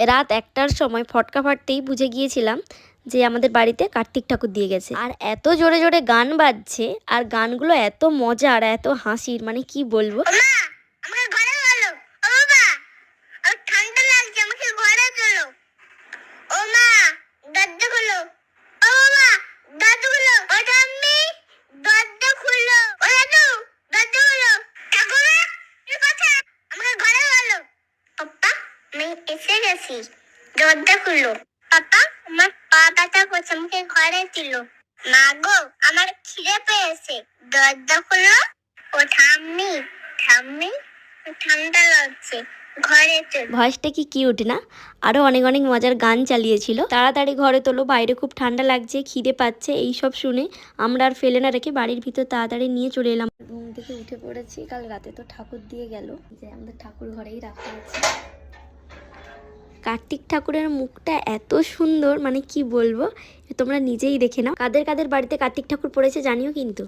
রাত ১টার সময় ফটকা ফাটতেই বুঝে গিয়েছিলাম যে আমাদের বাড়িতে কার্তিক ঠাকুর দিয়ে গেছে। আর এত জোরে জোরে গান বাজছে, আর গানগুলো এত মজার, এত হাসির, মানে কি বলবো। দরজা খুললো। পাপা, আমার পা ব্যথা করছে, আমাকে ঘরে ছিল। মা গো, আমার খিদে পেয়েছে। দরজা খুললো। ও ঠাম্মি, ঠাম্মি, ঠান্ডা লাগছে, ঘরে চল। ভয়েসটা কি কিউট না? আরো অনেক অনেক মজার গান চালিয়েছিল। তাড়াতাড়ি ঘরে তোলো, বাইরে খুব ঠান্ডা লাগছে, খিদে পাচ্ছে, এইসব শুনে আমরা আর ফেলে না রেখে বাড়ির ভিতর তাড়াতাড়ি নিয়ে চলে এলাম। ঘুম থেকে উঠে পড়েছি, কাল রাতে তো ঠাকুর দিয়ে গেল, যে আমাদের ঠাকুর ঘরেই রাখা আছে। কার্তিক ঠাকুরের মুখটা এত সুন্দর, মানে কি বলবো, তোমরা নিজেই দেখে নাও। কাদের কাদের বাড়িতে কার্তিক ঠাকুর পড়েছে জানিও কিন্তু।